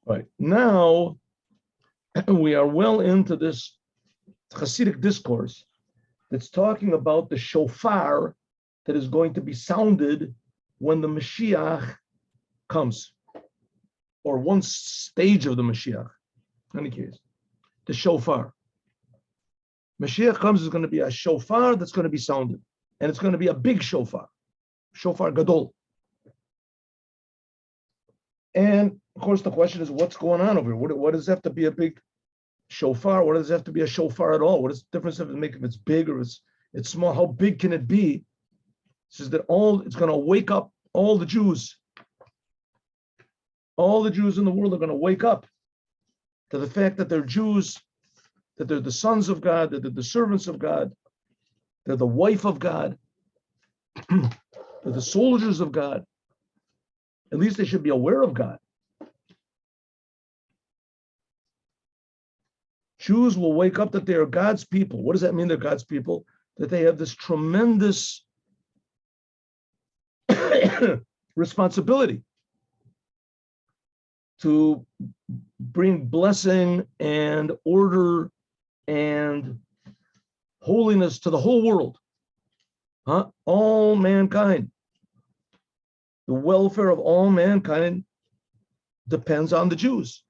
Right. Now, we are well into this Hasidic discourse that's talking about the shofar that is going to be sounded when the Mashiach comes, or one stage of the Mashiach. In any case, the shofar. Mashiach comes is going to be a shofar that's going to be sounded, and it's going to be a big shofar, shofar gadol. And of course, the question is, what's going on over here? What does it have to be a big shofar? What does it have to be a shofar at all? What is the difference if it's big or it's small? How big can it be? It says that it's going to wake up all the Jews. All the Jews in the world are going to wake up to the fact that they're Jews, that they're the sons of God, that they're the servants of God, they're the wife of God, they're the soldiers of God. At least they should be aware of God. Jews will wake up that they are God's people. What does that mean they're God's people? That they have this tremendous responsibility to bring blessing and order and holiness to the whole world. All mankind. The welfare of all mankind depends on the Jews.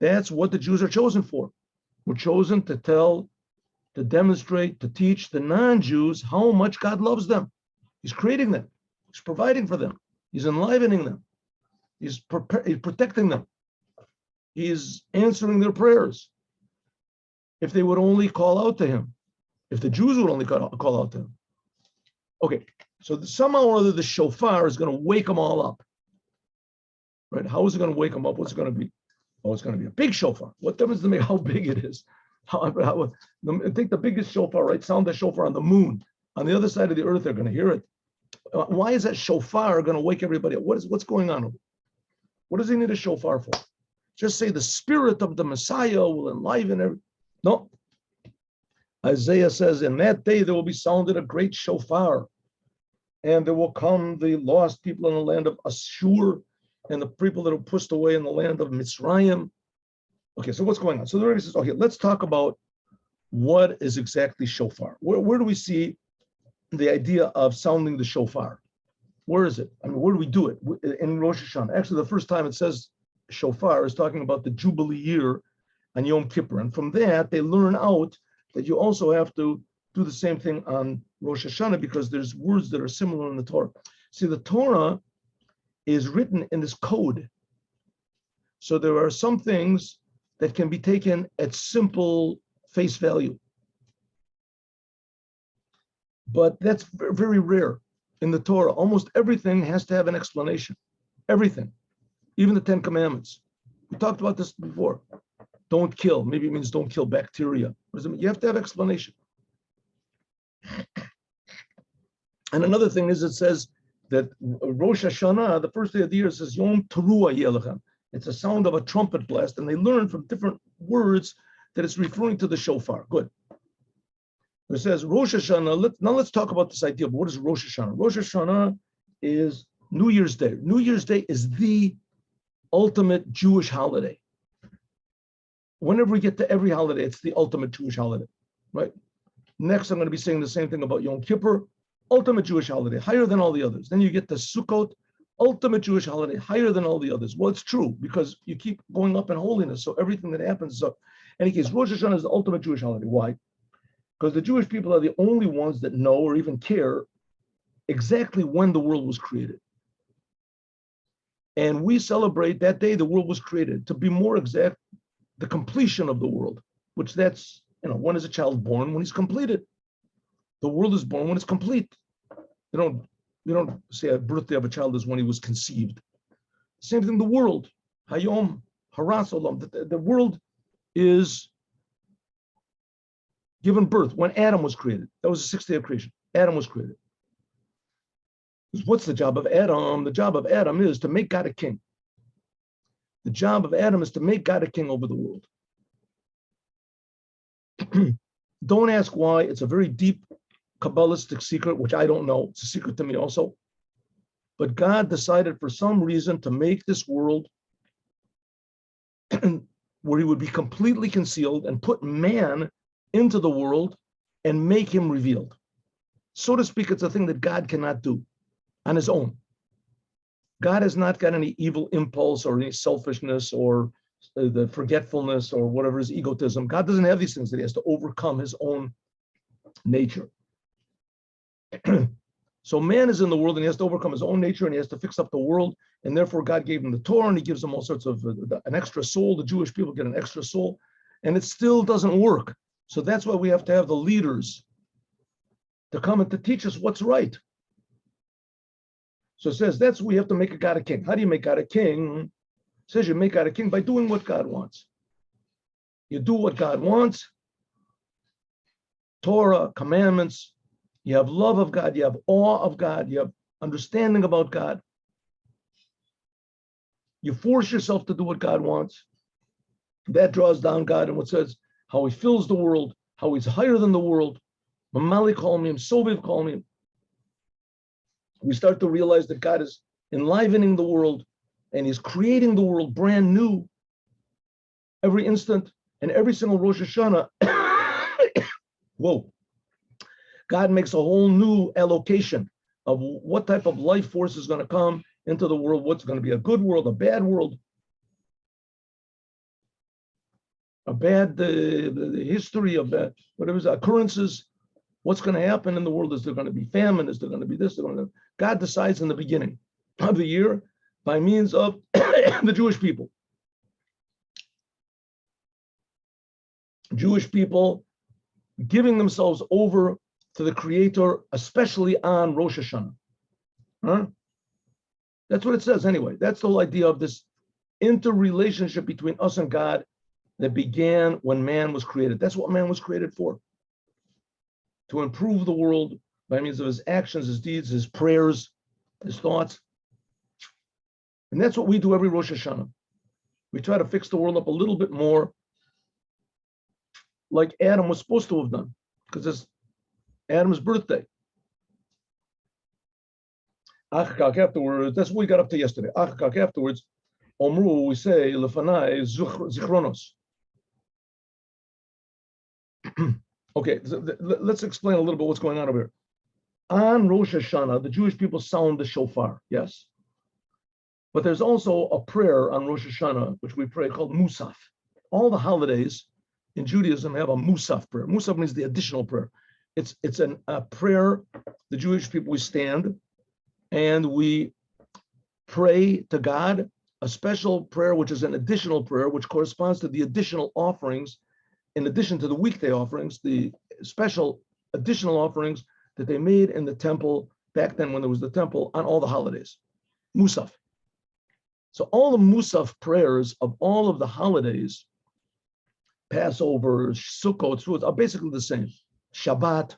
That's what the Jews are chosen for. We're chosen to tell, to demonstrate, to teach the non-Jews how much God loves them. He's creating them. He's providing for them. He's enlivening them. He's protecting them. He's answering their prayers. If they would only call out to him. If the Jews would only call out to him. Okay, so somehow or other the shofar is going to wake them all up. Right? How is it going to wake them up? What's it going to be? Oh, it's going to be a big shofar. What difference does it make how big it is? I think the biggest shofar, right? Sound the shofar on the moon. On the other side of the earth, they're going to hear it. Why is that shofar going to wake everybody up? What's going on? What does he need a shofar for? Just say the spirit of the Messiah will enliven everything. No. Isaiah says, in that day there will be sounded a great shofar, and there will come the lost people in the land of Ashur, and the people that are pushed away in the land of Mitzrayim. Okay, so what's going on? So the Rebbe says, okay, let's talk about what is exactly shofar. Where do we see the idea of sounding the shofar? Where is it? I mean, where do we do it? In Rosh Hashanah. Actually, the first time it says shofar is talking about the Jubilee year on Yom Kippur. And from that, they learn out that you also have to do the same thing on Rosh Hashanah because there's words that are similar in the Torah. See, the Torah is written in this code. So there are some things that can be taken at simple face value. But that's very rare in the Torah. Almost everything has to have an explanation. Everything. Even the 10 Commandments. We talked about this before. Don't kill. Maybe it means don't kill bacteria. What does it mean? You have to have explanation. And another thing is it says that Rosh Hashanah, the first day of the year, says Yom Teruah Yelechem. It's a sound of a trumpet blast, and they learn from different words that it's referring to the shofar. Good. It says Rosh Hashanah. Let's talk about this idea of what is Rosh Hashanah. Rosh Hashanah is New Year's Day. New Year's Day is the ultimate Jewish holiday. Whenever we get to every holiday, it's the ultimate Jewish holiday, right? Next, I'm going to be saying the same thing about Yom Kippur, ultimate Jewish holiday, higher than all the others. Then you get to Sukkot, ultimate Jewish holiday, higher than all the others. Well, it's true because you keep going up in holiness, so everything that happens is up. In any case, Rosh Hashanah is the ultimate Jewish holiday. Why? Because the Jewish people are the only ones that know or even care exactly when the world was created. And we celebrate that day the world was created. To be more exact, the completion of the world, which that's, when is a child born? When he's completed. The world is born when it's complete. You don't say a birthday of a child is when he was conceived. Same thing, the world. Hayom, Haras Olam. The world is given birth when Adam was created. That was the sixth day of creation. Adam was created. What's the job of Adam? The job of Adam is to make God a king. The job of Adam is to make God a king over the world. Don't ask why. It's a very deep Kabbalistic secret, which I don't know. It's a secret to me also. But God decided for some reason to make this world where he would be completely concealed and put man into the world and make him revealed. So to speak, it's a thing that God cannot do on his own. God has not got any evil impulse or any selfishness or the forgetfulness or whatever is egotism. God doesn't have these things that he has to overcome his own nature. So man is in the world and he has to overcome his own nature and he has to fix up the world. And therefore God gave him the Torah and he gives them all sorts of an extra soul. The Jewish people get an extra soul and it still doesn't work. So that's why we have to have the leaders to come and to teach us what's right. So it says that's we have to make a God a king. How do you make God a king? It says you make God a king by doing what God wants. You do what God wants. Torah, commandments. You have love of God. You have awe of God. You have understanding about God. You force yourself to do what God wants. That draws down God and what says how he fills the world, how he's higher than the world. Mamali call me, Soviv call me. We start to realize that God is enlivening the world and he's creating the world brand new every instant and every single Rosh Hashanah. Whoa. God makes a whole new allocation of what type of life force is going to come into the world, what's going to be a good world, a bad world, a bad the history of that, whatever occurrences, what's going to happen in the world. Is there going to be famine? Is there going to be this? God decides in the beginning of the year by means of the Jewish people. Jewish people giving themselves over to the Creator, especially on Rosh Hashanah. Huh? That's what it says anyway. That's the whole idea of this interrelationship between us and God that began when man was created. That's what man was created for. To improve the world by means of his actions, his deeds, his prayers, his thoughts. And that's what we do every Rosh Hashanah. We try to fix the world up a little bit more like Adam was supposed to have done, because it's Adam's birthday. Achakak afterwards, that's what we got up to yesterday. Achakak afterwards, Omru, we say, Lefanai Zichronos. Okay, so let's explain a little bit what's going on over here. On Rosh Hashanah, the Jewish people sound the shofar, yes. But there's also a prayer on Rosh Hashanah, which we pray called Musaf. All the holidays in Judaism have a Musaf prayer. Musaf means the additional prayer. It's a prayer, the Jewish people, we stand and we pray to God, a special prayer, which is an additional prayer, which corresponds to the additional offerings, in addition to the weekday offerings, the special additional offerings that they made in the temple back then when there was the temple on all the holidays. Musaf. So all the Musaf prayers of all of the holidays, Passover, Sukkot, are basically the same. Shabbat,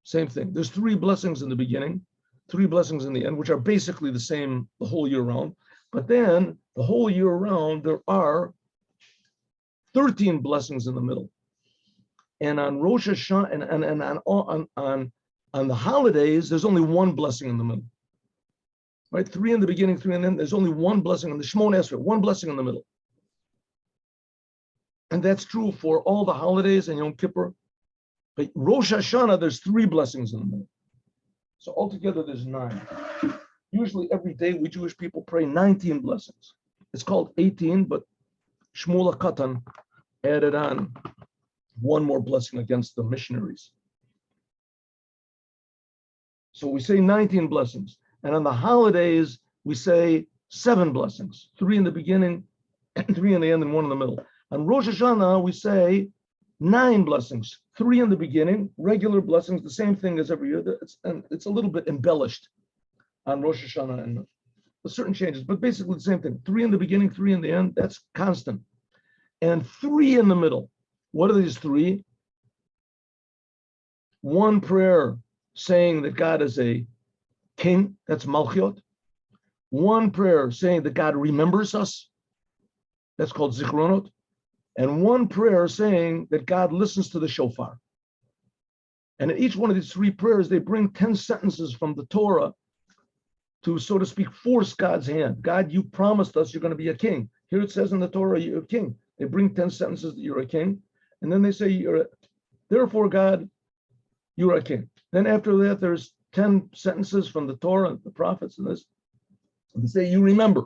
same thing. There's 3 blessings in the beginning, 3 blessings in the end, which are basically the same the whole year round. But then the whole year round, there are 13 blessings in the middle. And on Rosh Hashanah and on the holidays, there's only 1 blessing in the middle. Right? 3 in the beginning, 3 in the end. There's only 1 blessing in the Shemona Esrei, 1 blessing in the middle. And that's true for all the holidays and Yom Kippur. But Rosh Hashanah, there's 3 blessings in the middle. So altogether, there's 9. Usually every day, we Jewish people pray 19 blessings. It's called 18, but Shmuel Katan added on 1 more blessing against the missionaries. So we say 19 blessings. And on the holidays, we say 7 blessings, 3 in the beginning, 3 in the end, and 1 in the middle. On Rosh Hashanah, we say 9 blessings, 3 in the beginning, regular blessings, the same thing as every year. It's a little bit embellished on Rosh Hashanah and certain changes, but basically the same thing. 3 in the beginning, 3 in the end, that's constant. And 3 in the middle. What are these 3? 1 prayer saying that God is a king, that's Malchiot. 1 prayer saying that God remembers us, that's called Zichronot. And 1 prayer saying that God listens to the shofar. And in each one of these 3 prayers, they bring 10 sentences from the Torah to, so to speak, force God's hand. God, you promised us you're going to be a king. Here it says in the Torah, you're a king. They bring 10 sentences that you're a king. And then they say, therefore, God, you're a king. Then after that, there's 10 sentences from the Torah, the prophets, and this. And they say, you remember.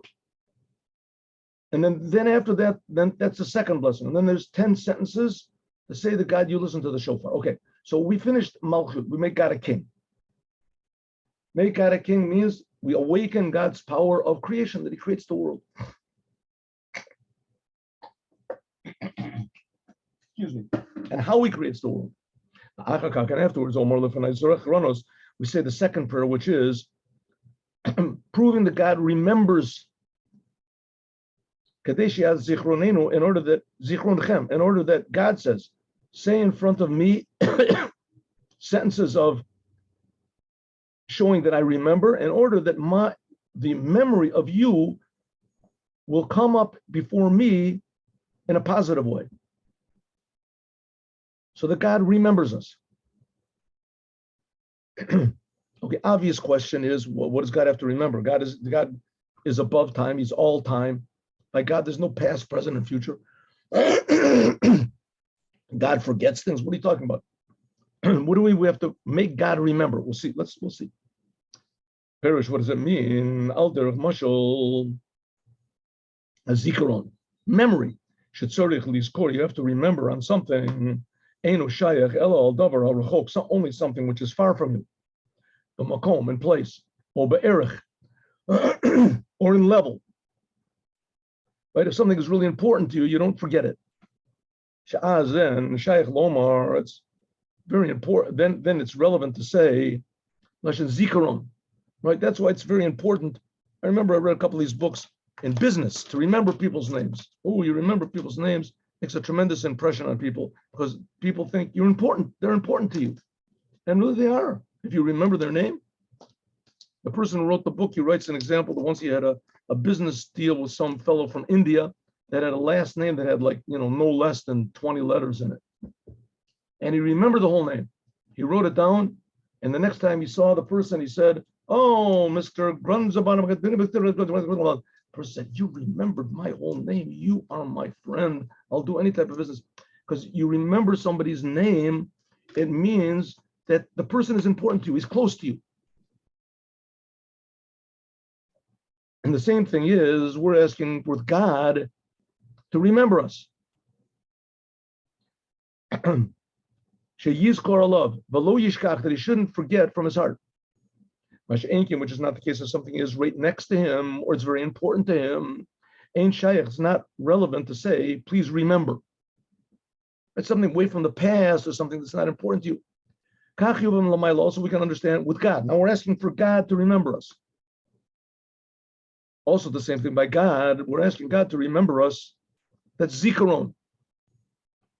And then after that, then that's the second blessing. And then there's 10 sentences to say that God, you listen to the shofar. Okay, so we finished Malchut. We make God a king. Make God a king means we awaken God's power of creation, that he creates the world. Excuse me. And how he creates the world. And afterwards, we say the second prayer, which is proving that God remembers in order that God says, say in front of me sentences of showing that I remember, in order that the memory of you will come up before me in a positive way. So that God remembers us. Okay, obvious question is, what does God have to remember? God is above time, he's all time. By God, there's no past, present, and future. God forgets things. What are you talking about? What do we have to make God remember? We'll see. We'll see. Perish, what does it mean? Alder of Mashal, a zikaron, memory. You have to remember on something. Only something which is far from you. The makom, in place, or be'erich, or in level. Right? If something is really important to you, you don't forget it. Sha'azen, Shaykh Lomar, it's very important. Then it's relevant to say, Lashon Zikaron. Right? That's why it's very important. I remember I read a couple of these books in business to remember people's names. Oh, you remember people's names, makes a tremendous impression on people because people think you're important. They're important to you. And really they are. If you remember their name. The person who wrote the book, he writes an example that once he had a business deal with some fellow from India that had a last name that had no less than 20 letters in it. And he remembered the whole name. He wrote it down. And the next time he saw the person, he said, oh, Mr. Grunzaban. The person said, you remembered my whole name. You are my friend. I'll do any type of business. Because you remember somebody's name, it means that the person is important to you. He's close to you. And the same thing is, we're asking with God to remember us. Sheyizkor alav, v'lo yishkach, that he shouldn't forget from his heart. Which is not the case if something is right next to him or it's very important to him. Ain't shayach, it's not relevant to say, please remember. It's something away from the past or something that's not important to you. Also, we can understand with God. Now we're asking for God to remember us. Also, the same thing by God, we're asking God to remember us. That's zikaron.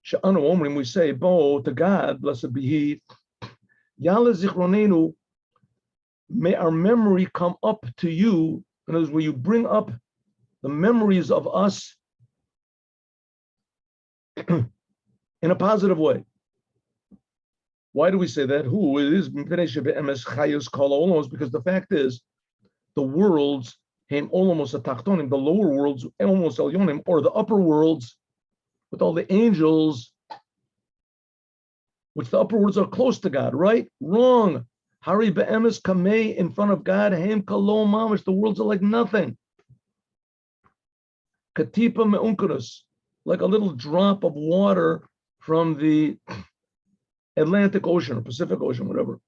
She'anu omrim, we say, bo, to God, blessed be He. Yala zichronenu, may our memory come up to you. In other words, where you bring up the memories of us in a positive way. Why do we say that? Who it is? Because the fact is, the worlds, the lower worlds, or the upper worlds, with all the angels, which the upper worlds are close to God, right? Wrong. Hari be'emes kamei, in front of God, haim kalom mamish, the worlds are like nothing. Katipa me'unkurus, like a little drop of water from the Atlantic Ocean or Pacific Ocean, whatever.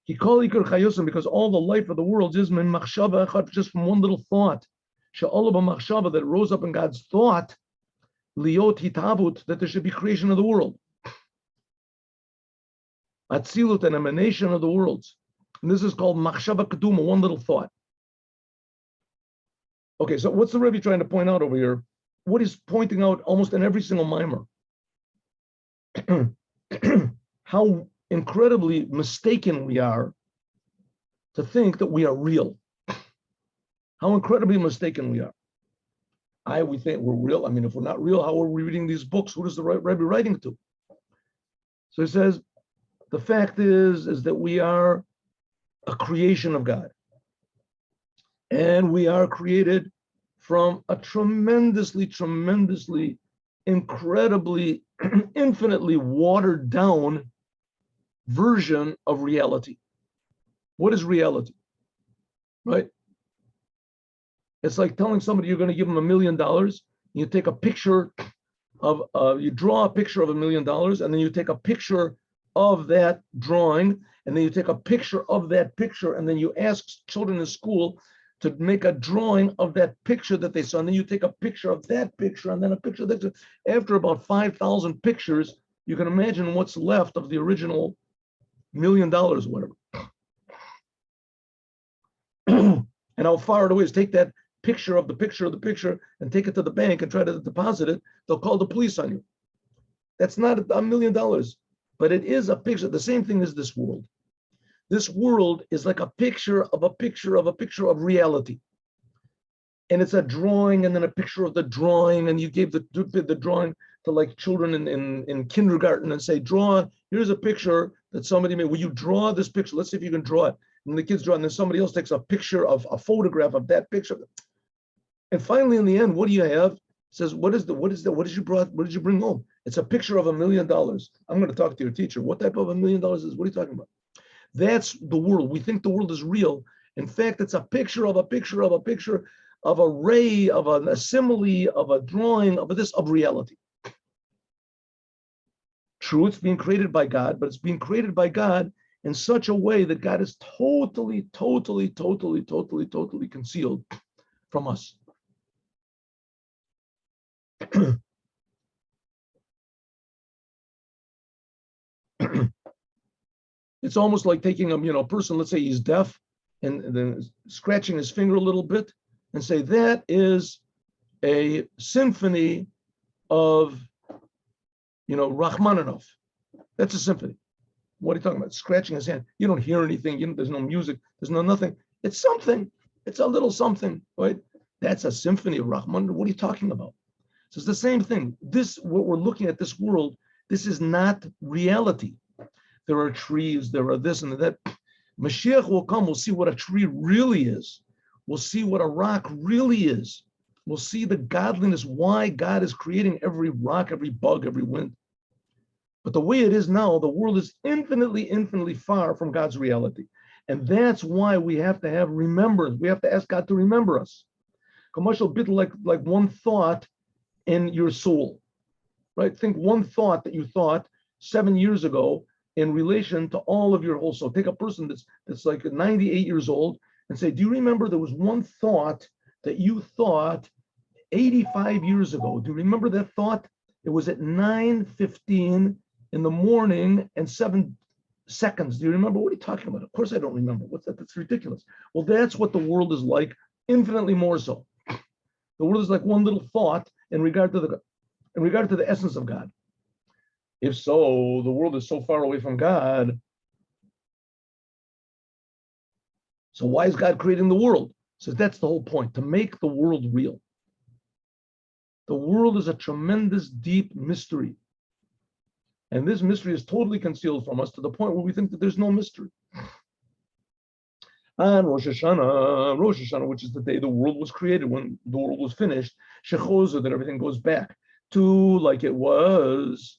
He called Iker Chayosim because all the life of the world is min machshava echad, just from one little thought. She'ol b'machshava, that rose up in God's thought, liot hitavut, that there should be creation of the world. Atzilut, an emanation of the worlds. And this is called machshava keduma, one little thought. Okay, so what's the Rebbe trying to point out over here? What he's pointing out almost in every single mimer. How incredibly mistaken we are to think that we are real. How incredibly mistaken we are. We think we're real. I mean, if we're not real, how are we reading these books? Who does the Rebbe writing to? So he says, the fact is that we are a creation of God. And we are created from a tremendously, incredibly, infinitely watered down version of reality. What is reality? Right? It's like telling somebody you're going to give them $1 million. You take a picture of, you draw a picture of $1 million, and then you take a picture of that drawing, and then you take a picture of that picture, and then you ask children in school to make a drawing of that picture that they saw, and then you take a picture of that picture, and then a picture of that. After about 5,000 pictures, you can imagine what's left of the original $1 million, whatever. And how far it is. Take that picture of the picture and take it to the bank and try to deposit it. They'll call the police on you. That's not $1 million, but it is a picture. The same thing as this world. This world is like a picture of a picture of a picture of reality. And it's a drawing and then a picture of the drawing. And you gave the drawing to like children in kindergarten and say, here's a picture that somebody made. Will you draw this picture? Let's see if you can draw it. And the kids draw it, and then somebody else takes a picture of a photograph of that picture. And finally, in the end, what do you have? It says, what did you bring home? It's a picture of $1 million. I'm going to talk to your teacher. What type of $1 million is? What are you talking about? That's the world. We think the world is real. In fact, it's a picture of a picture of a picture of a ray, of a simile, of a drawing, of reality. True, it's being created by God, but it's being created by God in such a way that God is totally concealed from us. It's almost like taking a person, let's say he's deaf, and then scratching his finger a little bit and say, that is a symphony of, Rachmaninoff. That's a symphony. What are you talking about? Scratching his hand. You don't hear anything. There's no music. There's no nothing. It's something. It's a little something, right? That's a symphony of Rachmaninoff. What are you talking about? So it's the same thing. What we're looking at, this world, this is not reality. There are trees, there are this and that. Mashiach will come, we'll see what a tree really is. We'll see what a rock really is. We'll see the godliness, why God is creating every rock, every bug, every wind. But the way it is now, the world is infinitely far from God's reality. And that's why we have to have remembrance. We have to ask God to remember us. Commercial bit like one thought in your soul, right? Think one thought that you thought 7 years ago in relation to all of your whole soul. Take a person that's like 98 years old and say, do you remember there was one thought that you thought 85 years ago? Do you remember that thought? It was at 9:15 in the morning and 7 seconds. Do you remember? What are you talking about? Of course I don't remember. What's that? That's ridiculous. Well, that's what the world is like, infinitely more so. The world is like one little thought in regard to the essence of God. If so, the world is so far away from God. So why is God creating the world? So that's the whole point, to make the world real. The world is a tremendous, deep mystery. And this mystery is totally concealed from us to the point where we think that there's no mystery. On Rosh Hashanah, which is the day the world was created, when the world was finished, Shechoza, that everything goes back to like it was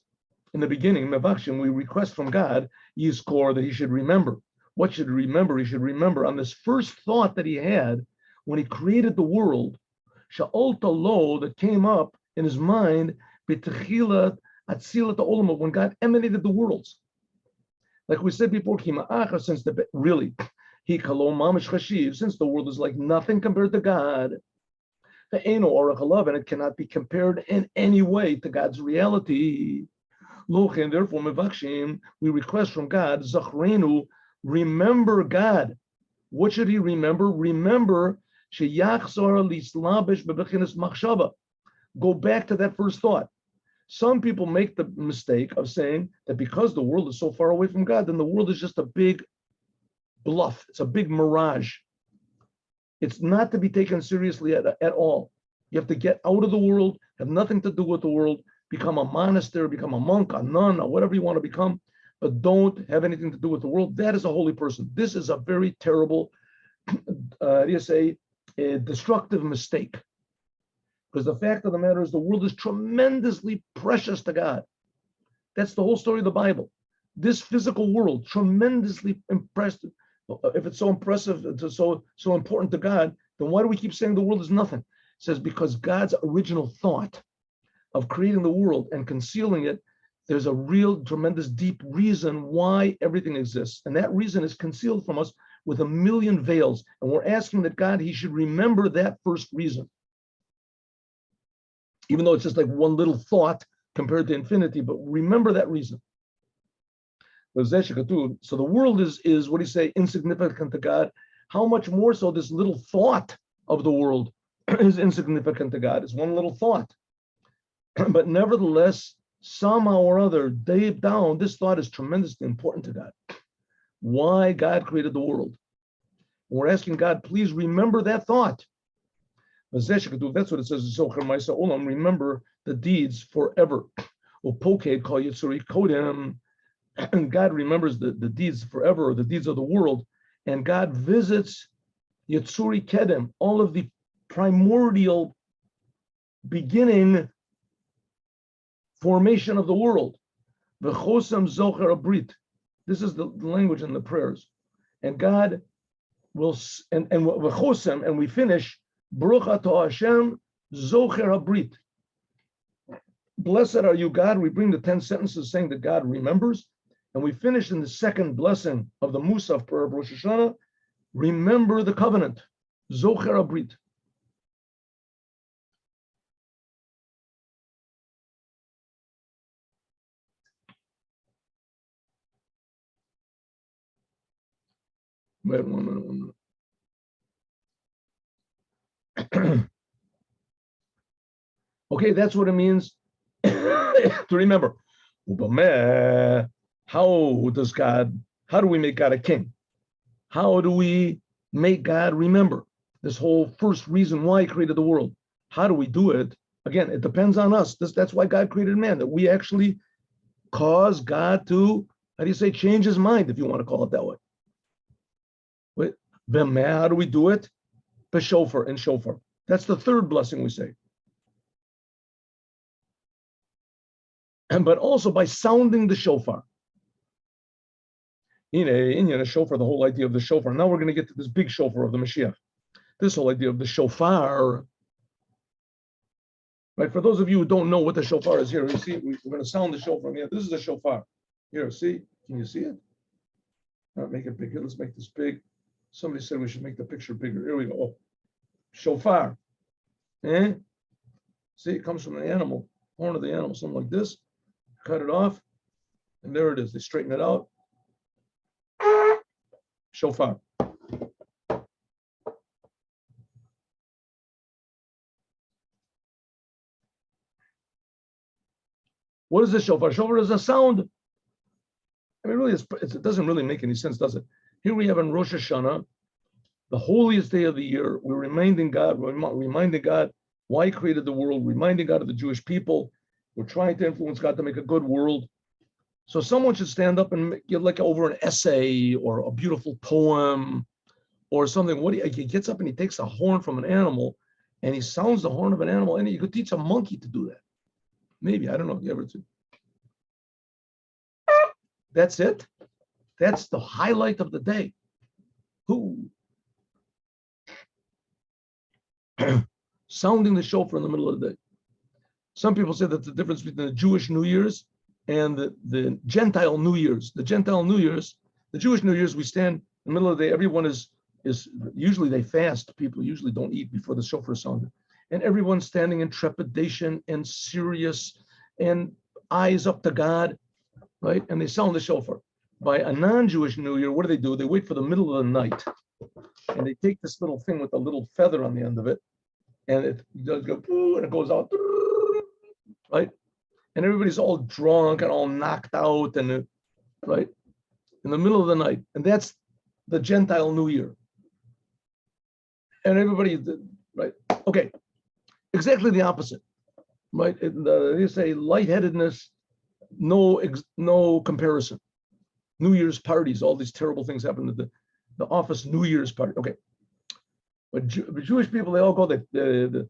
in the beginning. Mevachim, we request from God, Yizkor, that he should remember. What should he remember? He should remember on this first thought that he had when he created the world, Sha'olta Lo, that came up in his mind, B'techilat Atzilat Olam, when God emanated the worlds. Like we said before, since really, he kalom mamish chashiv, since the world is like nothing compared to God, and it cannot be compared in any way to God's reality. And therefore, mevakshim, we request from God, zachrenu, remember God. What should he remember? Remember, sheyachzor lislabish bebechinas machshava. Go back to that first thought. Some people make the mistake of saying that because the world is so far away from God, then the world is just a big bluff. It's a big mirage. It's not to be taken seriously at all. You have to get out of the world, have nothing to do with the world, become a monastery, become a monk, a nun, or whatever you want to become. but don't have anything to do with the world. That is a holy person. This is a very terrible, a destructive mistake. Because the fact of the matter is the world is tremendously precious to God. That's the whole story of the Bible. This physical world, tremendously impressed. If it's so impressive, it's so important to God, then why do we keep saying the world is nothing? It says because God's original thought of creating the world and concealing it, there's a real, tremendous, deep reason why everything exists. And that reason is concealed from us with a million veils. And we're asking that God, he should remember that first reason. Even though it's just like one little thought compared to infinity, but remember that reason. So the world is what do you say, insignificant to God. How much more so this little thought of the world is insignificant to God. It's one little thought. But nevertheless, somehow or other, deep down, this thought is tremendously important to God. Why God created the world. We're asking God, please remember that thought. That's what it says in Shofar. Remember the deeds forever. And God remembers the deeds forever, or the deeds of the world. And God visits Yitzuri Kedem, all of the primordial beginning formation of the world. V'chosam zocher abrit. This is the language in the prayers. And God will, and v'chosam, and we finish, Baruch atah Hashem zocher abrit. Blessed are you, God. We bring the 10 sentences saying that God remembers. And we finish in the second blessing of the Musaf prayer of Rosh Hashanah. Remember the covenant. Zocher abrit. Wait, one minute. Okay, that's what it means to remember. How do we make God a king? How do we make God remember this whole first reason why he created the world? How do we do it? Again, it depends on us. That's why God created man, that we actually cause God to, change his mind, if you want to call it that way. Wait, how do we do it? B'shofar and shofar. That's the third blessing we say. But also by sounding the shofar. In shofar, the whole idea of the shofar. Now we're going to get to this big shofar of the Moshiach. This whole idea of the shofar. Right, for those of you who don't know what the shofar is, here, you see, we're going to sound the shofar. Yeah, this is the shofar. Here, see? Can you see it? Not make it bigger. Let's make this big. Somebody said we should make the picture bigger. Here we go. Oh, shofar. See, it comes from the animal, horn of the animal, something like this. Cut it off, and there it is. They straighten it out. Shofar. What is the shofar? Shofar is a sound. I mean, really, it doesn't really make any sense, does it? Here we have in Rosh Hashanah, the holiest day of the year. We're reminding God why he created the world, reminding God of the Jewish people. We're trying to influence God to make a good world. So someone should stand up and give like over an essay or a beautiful poem or something. He gets up and he takes a horn from an animal and he sounds the horn of an animal, and you could teach a monkey to do that. Maybe, I don't know if you ever do. That's it. That's the highlight of the day. Sounding the shofar in the middle of the day. Some people say that the difference between the Jewish New Year's and the Gentile New Year's. The Gentile New Year's, the Jewish New Year's, we stand in the middle of the day. Everyone is usually they fast. People usually don't eat before the shofar is sounded. And everyone's standing in trepidation and serious and eyes up to God, right? And they sound the shofar. By a non-Jewish New Year, what do? They wait for the middle of the night. And they take this little thing with a little feather on the end of it. And it does go, and it goes out, right? And everybody's all drunk and all knocked out, and right in the middle of the night. And that's the Gentile New Year. And everybody, right? Okay, exactly the opposite, right? They say lightheadedness, no comparison. New Year's parties, all these terrible things happen at the office New Year's party. Okay. But Jewish people, they all go that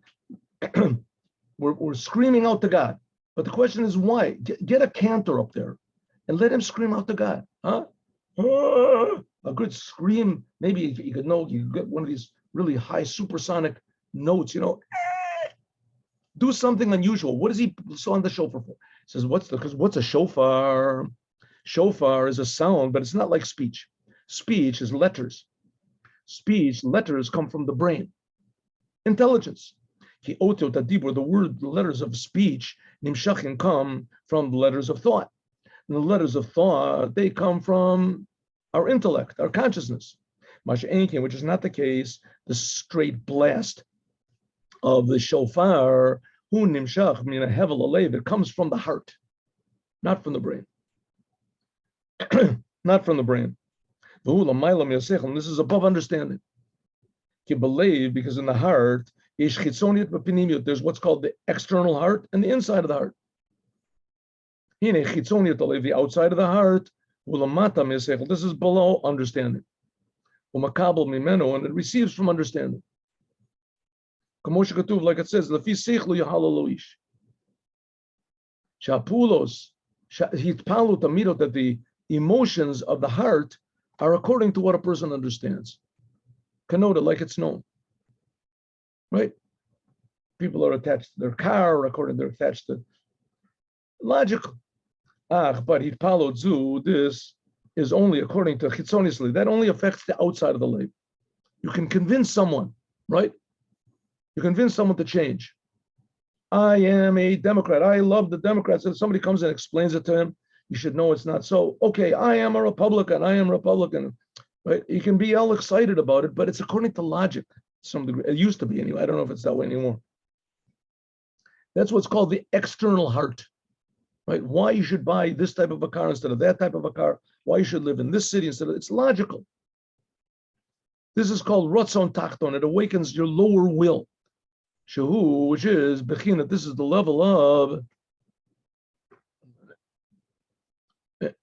we're screaming out to God. But the question is why? Get a cantor up there and let him scream out to God. Huh? A good scream. Maybe you could get one of these really high supersonic notes, Do something unusual. What is he on the shofar for? He says, what's a shofar? Shofar is a sound, but it's not like speech. Speech is letters. Letters come from the brain. Intelligence. The letters of speech, nimshachim, come from the letters of thought. And the letters of thought, they come from our intellect, our consciousness. Which is not the case, the straight blast of the shofar, it comes from the heart, not from the brain. Not from the brain. And this is above understanding. Because in the heart, there's what's called the external heart and the inside of the heart. The outside of the heart, this is below understanding. And it receives from understanding. Like it says, that the emotions of the heart are according to what a person understands. Connoted like it's known. Right? People are attached to their car, they're attached to logical. But this is only according to chitzoniously. That only affects the outside of the leg. You can convince someone, right? You convince someone to change. I am a Democrat. I love the Democrats. If somebody comes and explains it to him, you should know it's not so. Okay, I am a Republican. Right? You can be all excited about it, but it's according to logic to some degree. It used to be anyway. I don't know if it's that way anymore. That's what's called the external heart. Right? Why you should buy this type of a car instead of that type of a car. Why you should live in this city instead of, it's logical. This is called Ratzon Tachton. It awakens your lower will. Shehu, which is Bechina, this is the level of the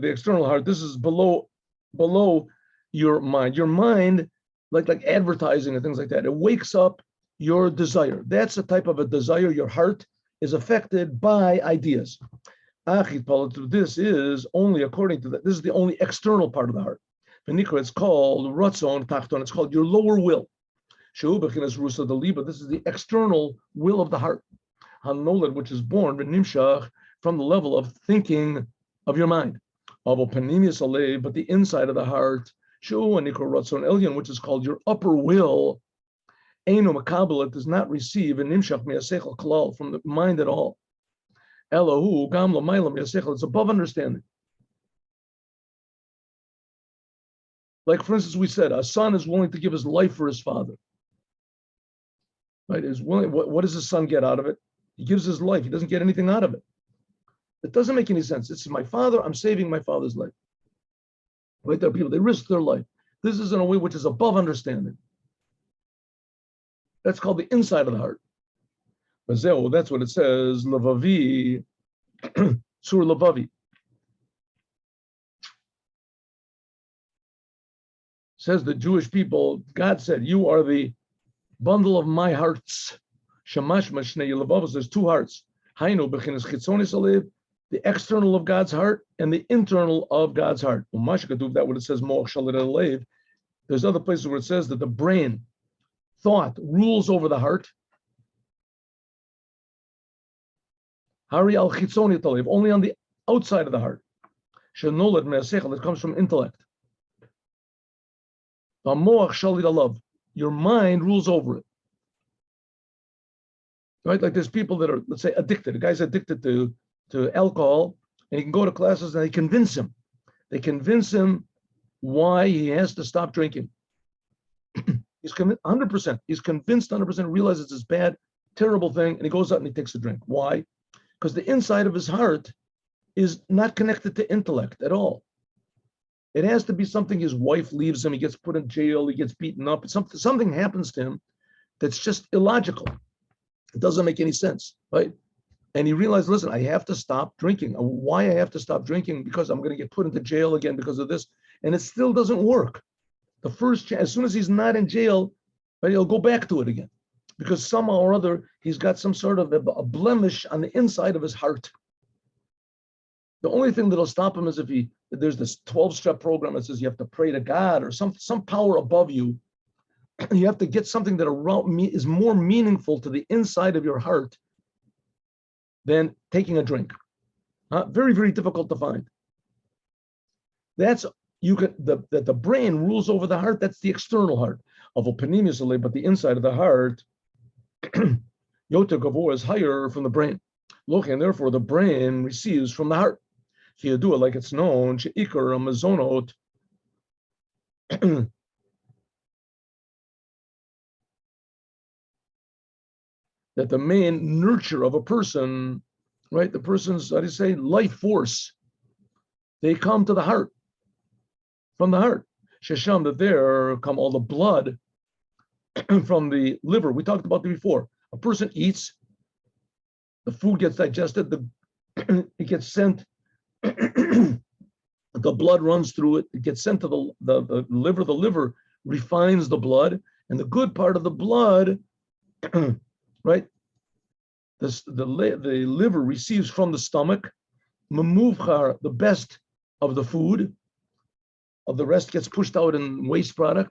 external heart. This is below your mind. Your mind, like advertising and things like that, it wakes up your desire. That's a type of a desire. Your heart is affected by ideas. This is only according to that. This is the only external part of the heart. It's called Ratzon Tachton. It's called your lower will. This is the external will of the heart. Hanolad, which is born from the level of thinking of your mind. But the inside of the heart, which is called your upper will, it does not receive a nimshach from the mind at all. It's above understanding. Like, for instance, we said a son is willing to give his life for his father. Right? Is willing. What does his son get out of it? He gives his life. He doesn't get anything out of it. It doesn't make any sense. It's my father. I'm saving my father's life. Right? There are people, they risk their life. This is in a way which is above understanding. That's called the inside of the heart. That's what it says. Levavi, Sur Levavi. Says the Jewish people, God said, you are the bundle of my hearts. Shamash Mashnei Levavos, there's two hearts. Hainu Bechinas Chitzonis Alev, the external of God's heart and the internal of God's heart. That what it says, Moach Shalit Alev. There's other places where it says that the brain, thought, rules over the heart. Hari al Chitzoni Alev, only on the outside of the heart. Shenolad Me'asechel, that comes from intellect. Your mind rules over it. Right? Like there's people that are, let's say, addicted. A guy's addicted to alcohol, and he can go to classes and they convince him. They convince him why he has to stop drinking. He's convinced 100%. He's convinced 100%, realizes it's this bad, terrible thing, and he goes out and he takes a drink. Why? Because the inside of his heart is not connected to intellect at all. It has to be something, his wife leaves him, he gets put in jail, he gets beaten up, something happens to him that's just illogical. It doesn't make any sense, right? And he realized, listen, I have to stop drinking. Why I have to stop drinking? Because I'm going to get put into jail again because of this. And it still doesn't work. As soon as he's not in jail, right, he'll go back to it again. Because somehow or other, he's got some sort of a blemish on the inside of his heart. The only thing that'll stop him is if there's this 12-step program that says you have to pray to God or some power above you. You have to get something that is more meaningful to the inside of your heart than taking a drink. Very, very difficult to find. That the brain rules over the heart. That's the external heart of opinimism, but the inside of the heart, Yoter Gavor, is higher from the brain. Look, and therefore the brain receives from the heart. You do it like it's known, Sheikar Amazonot. That the main nurture of a person, right? The person's, how do you say, life force, they come to the heart, from the heart. Shesham, that there come all the blood from the liver. We talked about it before. A person eats, the food gets digested, it gets sent, the blood runs through it, it gets sent to the liver. The liver refines the blood, and the good part of the blood, right? The liver receives from the stomach, mamuvchar, the best of the food, of the rest gets pushed out in waste product,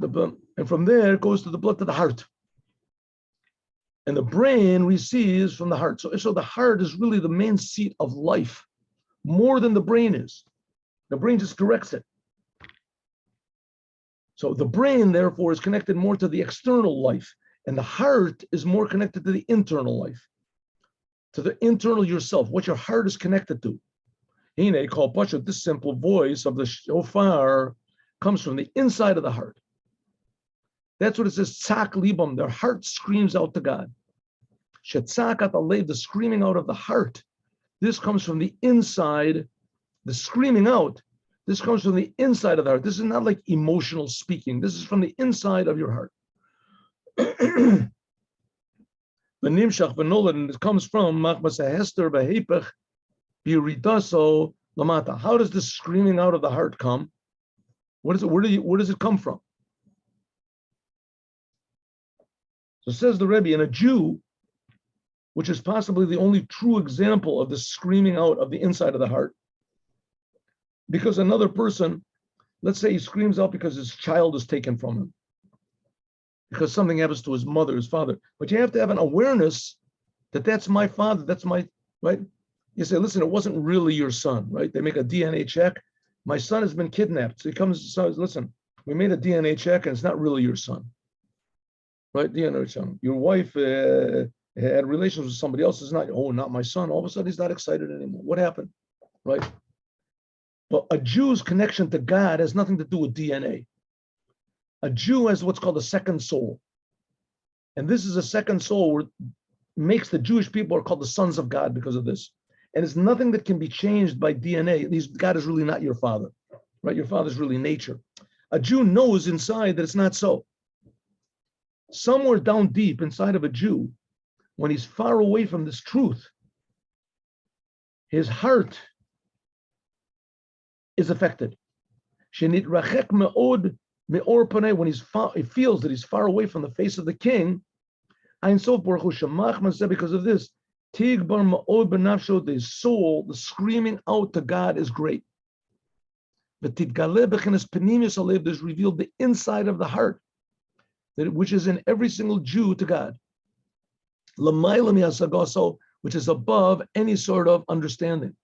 and from there it goes to the blood to the heart. And the brain receives from the heart. So the heart is really the main seat of life, more than the brain is. The brain just directs it. So the brain, therefore, is connected more to the external life, and the heart is more connected to the internal life, to the internal yourself, what your heart is connected to. This simple voice of the shofar comes from the inside of the heart. That's what it says, tzak libam, their heart screams out to God. Shetzakat alev, the screaming out of the heart. This comes from the inside, the screaming out. This comes from the inside of the heart. This is not like emotional speaking. This is from the inside of your heart. And it comes from machmas hester behepech biridaso lamata. How does this screaming out of the heart come? What is it? Where does it come from? So says the Rebbe, and a Jew, which is possibly the only true example of the screaming out of the inside of the heart, because another person, let's say he screams out because his child is taken from him, because something happens to his mother, his father. But you have to have an awareness that that's my father, that's my, right? You say, listen, it wasn't really your son, right? They make a DNA check. My son has been kidnapped. So he comes and says, listen, we made a DNA check and it's not really your son, right? DNA son. Your wife had relations with somebody else. It's not, oh, not my son. All of a sudden he's not excited anymore. What happened, right? But a Jew's connection to God has nothing to do with DNA. A Jew has what's called a second soul. And this is a second soul where makes the Jewish people are called the sons of God because of this. And it's nothing that can be changed by DNA. God is really not your father, right? Your father is really nature. A Jew knows inside that it's not so. Somewhere down deep inside of a Jew, when he's far away from this truth, his heart is affected. When he feels that he's far away from the face of the king, because of this, the soul, the screaming out to God is great. There's revealed the inside of the heart, which is in every single Jew to God, which is above any sort of understanding.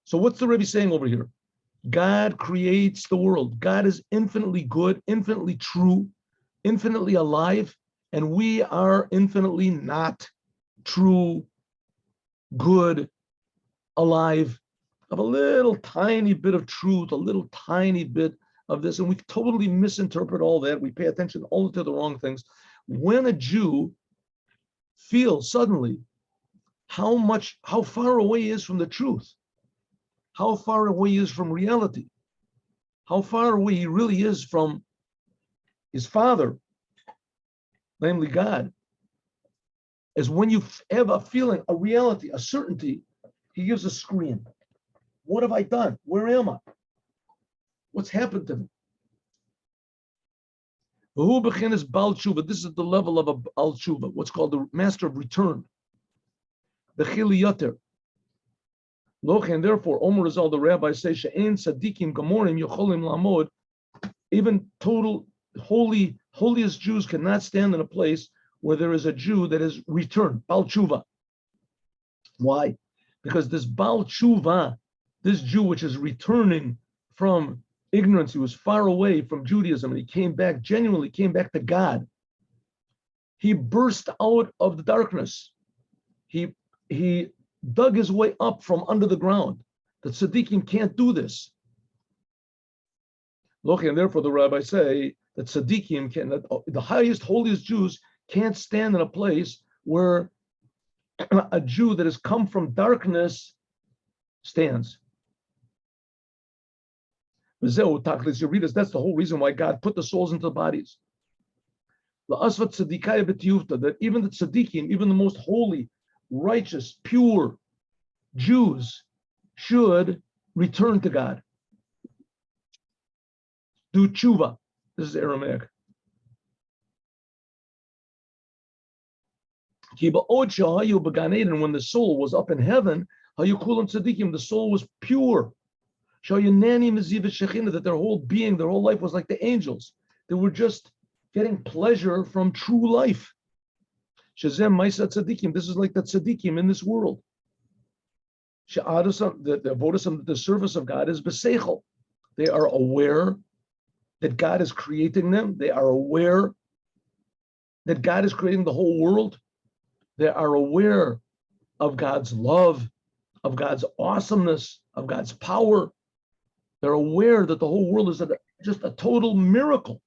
So what's the Rebbe saying over here? God creates the world. God is infinitely good, infinitely true, infinitely alive, and we are infinitely not true, good, alive, of a little tiny bit of truth, a little tiny bit of this, and we totally misinterpret all that. We pay attention only to the wrong things. When a Jew feels suddenly how far away he is from the truth, how far away he is from reality, how far away he really is from his father, namely God, is when you have a feeling, a reality, a certainty, he gives a scream. What have I done? Where am I? What's happened to me? This is the level of a Baal Tshuva, what's called the master of return. And therefore, Omer Rizal, the rabbis say, She'en tzadikim gamorim yocholim lamod, even total holiest Jews cannot stand in a place where there is a Jew that is returned, Baal Tshuva. Why? Because this Baal Tshuva, this Jew which is returning from ignorance, he was far away from Judaism, and he came back, genuinely came back to God. He burst out of the darkness. He dug his way up from under the ground. The tzaddikim can't do this. And therefore the rabbis say that tzaddikim can, that the highest, holiest Jews can't stand in a place where a Jew that has come from darkness stands. That's the whole reason why God put the souls into the bodies. That even the tzaddikim, even the most holy, righteous, pure Jews should return to God. Do tshuva. This is Aramaic. And when the soul was up in heaven, the soul was pure. That their whole being, their whole life was like the angels. They were just getting pleasure from true life. This is like the tzaddikim in this world. The avodas, the service of God is b'seichel. They are aware that God is creating them. They are aware that God is creating the whole world. They are aware of God's love, of God's awesomeness, of God's power. They're aware that the whole world is just a total miracle.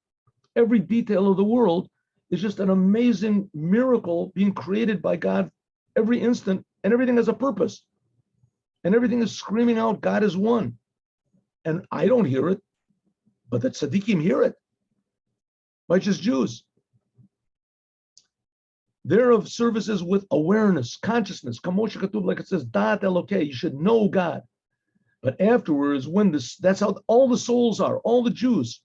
Every detail of the world is just an amazing miracle being created by God every instant, and everything has a purpose. And everything is screaming out, God is one. And I don't hear it, but the tzaddikim hear it. Righteous Jews. They're of services with awareness, consciousness. Like it says, Da'at Elokeh, you should know God. But afterwards, that's how all the souls are, all the Jews,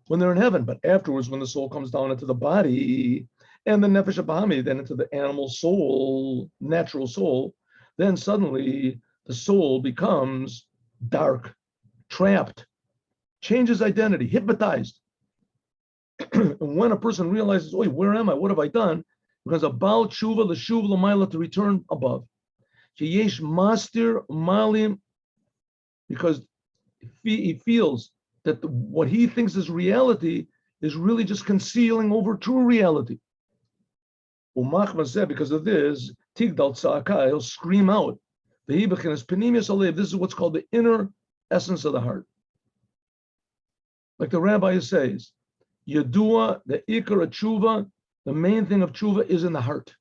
when they're in heaven. But afterwards, when the soul comes down into the body, and the nefesh habahami, then into the animal soul, natural soul, then suddenly the soul becomes dark, trapped, changes identity, hypnotized. And when a person realizes, oh, where am I? What have I done? Because a Baal Tshuva, the Shuv L'mayla, to return above. Yesh Master Malim, because he feels that what he thinks is reality is really just concealing over true reality. Because of this, Tigdal Tza'aka, he'll scream out. This is what's called the inner essence of the heart. Like the rabbi says, Yadua, the Ikar Tshuva, the main thing of Tshuva is in the heart.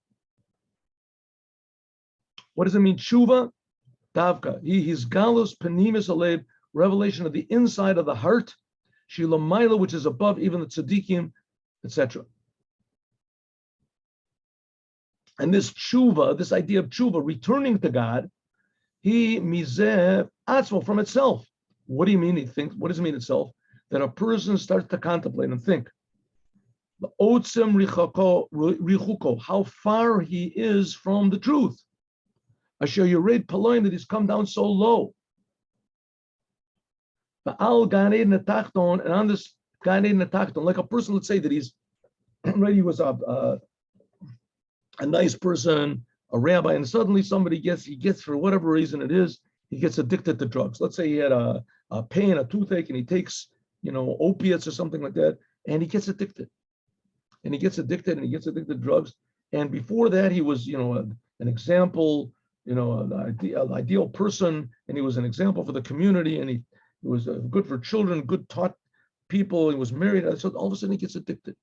What does it mean, Tshuva? Davka. He's galus penimis alev, revelation of the inside of the heart, Shilamaila, which is above even the tzaddikim, etc. And this tshuva, this idea of tshuva, returning to God, he mizeh atzmo, from itself. What do you mean he thinks? What does it mean itself? That a person starts to contemplate and think. The otzem richuko, how far he is from the truth. Asher Yered Paloim, that he's come down so low. The Al Gan Eden Atachton, and on this Gan Eden Atachton, like a person, let's say that he's right, he was a nice person, a rabbi, and suddenly somebody gets for whatever reason it is, he gets addicted to drugs. Let's say he had a pain, a toothache, and he takes, opiates or something like that, and he gets addicted. And he gets addicted to drugs. And before that, he was, an example, an ideal person, and he was an example for the community, and he was good for children, good taught people. He was married. So all of a sudden he gets addicted.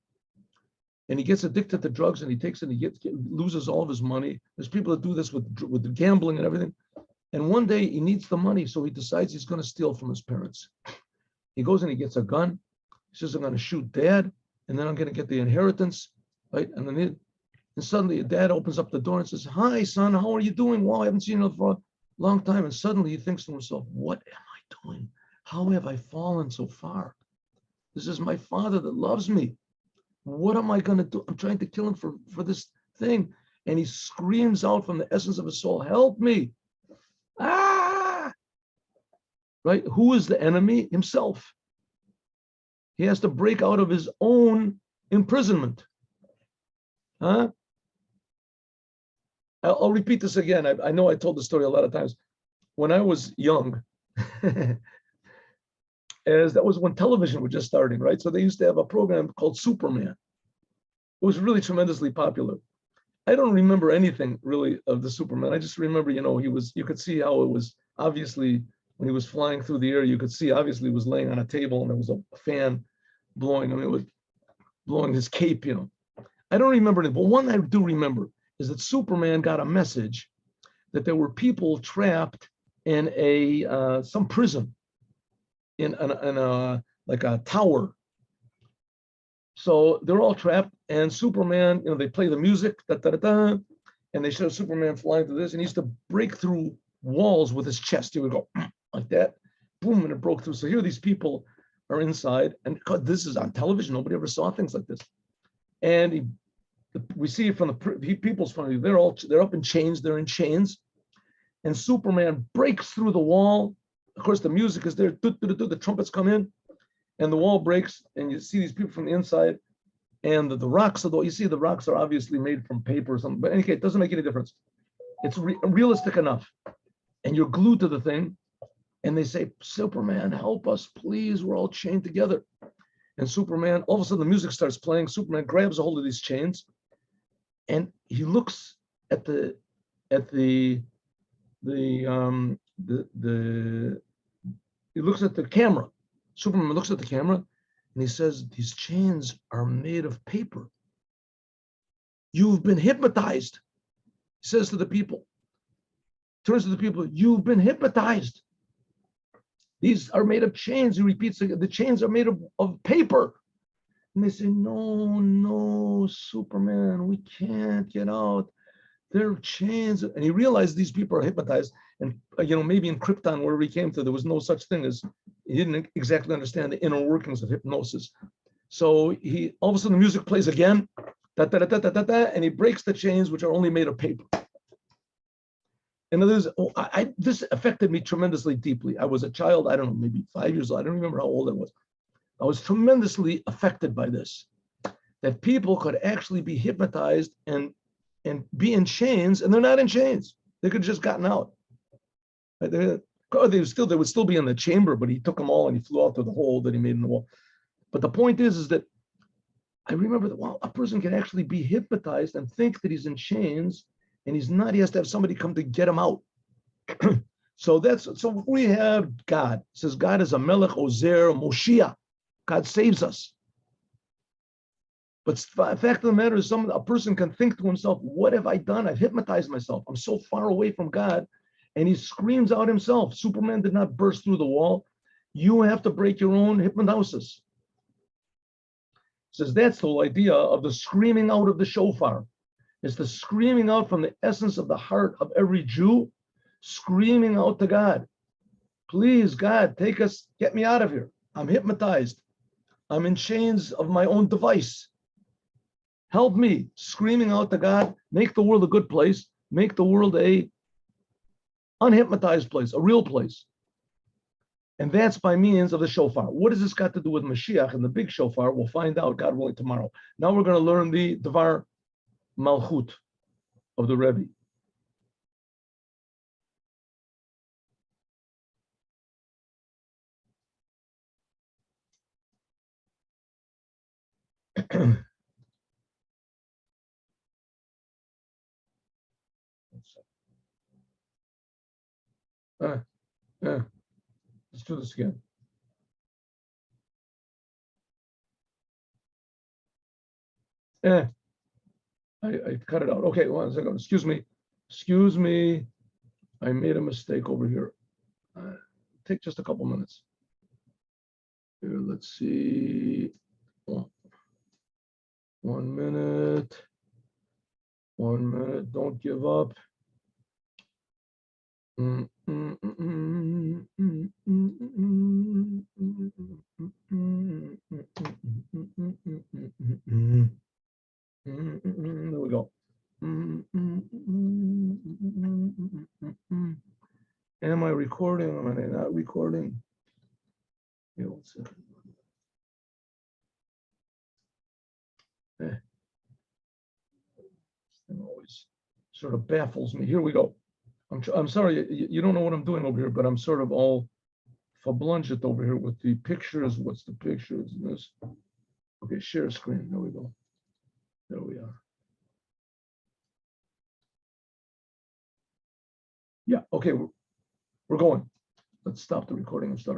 And he gets addicted to drugs, and he takes it, and he loses all of his money. There's people that do this with gambling and everything. And one day he needs the money, so he decides he's going to steal from his parents. He goes and he gets a gun. He says, I'm going to shoot dad, and then I'm going to get the inheritance, right? And suddenly dad opens up the door and says, "Hi, son, how are you doing? Wow, I haven't seen you for a long time." And suddenly he thinks to himself, "What am I doing? How have I fallen so far? This is my father that loves me. What am I going to do? I'm trying to kill him for this thing." And he screams out from the essence of his soul, "Help me." Ah! Right? Who is the enemy? Himself. He has to break out of his own imprisonment. Huh? I'll repeat this again. I know I told the story a lot of times. When I was young, as that was when television was just starting, right? So they used to have a program called Superman. It was really tremendously popular. I don't remember anything really of the Superman. I just remember, you could see how it was obviously when he was flying through the air, you could see obviously he was laying on a table and there was a fan blowing. I mean, it was blowing his cape, I don't remember it, but one I do remember is that Superman got a message that there were people trapped in some prison in a like a tower. So they're all trapped, and Superman, they play the music, da, da, da, da, and they show Superman flying through this, and he used to break through walls with his chest. He would go like that, boom, and it broke through. So here these people are inside, and this is on television. Nobody ever saw things like this. And we see it from the people's point of view. They're up in chains. They're in chains, and Superman breaks through the wall. Of course, the music is there. The trumpets come in, and the wall breaks, and you see these people from the inside, and the rocks you see the rocks are obviously made from paper or something, but in any case, it doesn't make any difference. It's realistic enough, and you're glued to the thing, and they say, "Superman, help us, please, we're all chained together." And Superman, all of a sudden the music starts playing. Superman grabs a hold of these chains, and he looks at the he looks at the camera. Superman looks at the camera and he says, "These chains are made of paper. You've been hypnotized." He says to the people, turns to the people, "You've been hypnotized. These are made of chains." He repeats, "The chains are made of paper." And they say, "No, Superman, we can't get out. They're chains." And he realized these people are hypnotized. And, maybe in Krypton, where he came to, there was no such thing as, he didn't exactly understand the inner workings of hypnosis. So all of a sudden the music plays again, da, da, da, da, da, da, and he breaks the chains, which are only made of paper. And this affected me tremendously deeply. I was a child, I don't know, maybe 5 years old. I don't remember how old I was. I was tremendously affected by this, that people could actually be hypnotized and be in chains, and they're not in chains. They could have just gotten out. They would still be in the chamber, but he took them all and he flew out through the hole that he made in the wall. But the point is that I remember that, wow, a person can actually be hypnotized and think that he's in chains, and he's not. He has to have somebody come to get him out. So we have God. It says God is a Melech Ozer Moshiach. God saves us. But the fact of the matter is, a person can think to himself, "What have I done? I've hypnotized myself. I'm so far away from God." And he screams out himself. Superman did not burst through the wall. You have to break your own hypnosis. Says that's the whole idea of the screaming out of the shofar. It's the screaming out from the essence of the heart of every Jew, screaming out to God. "Please, God, get me out of here. I'm hypnotized. I'm in chains of my own device. Help me," screaming out to God, make the world a good place, make the world a unhypnotized place, a real place. And that's by means of the shofar. What has this got to do with Mashiach and the big shofar? We'll find out, God willing, tomorrow. Now we're going to learn the Devar Malchut of the Rebbe. Let's do this again. I cut it out. Okay, 1 second. Excuse me. I made a mistake over here. Take just a couple minutes. Here, let's see. 1 minute. 1 minute. Don't give up. There we go. Am I recording? Am I not recording? Here, 1 second. This thing always sort of baffles me. Here we go. I'm sorry, you don't know what I'm doing over here, but I'm sort of all fablunged over here with the pictures. What's the pictures? This. Okay, share screen. There we go. There we are. Yeah, okay, we're going. Let's stop the recording and start.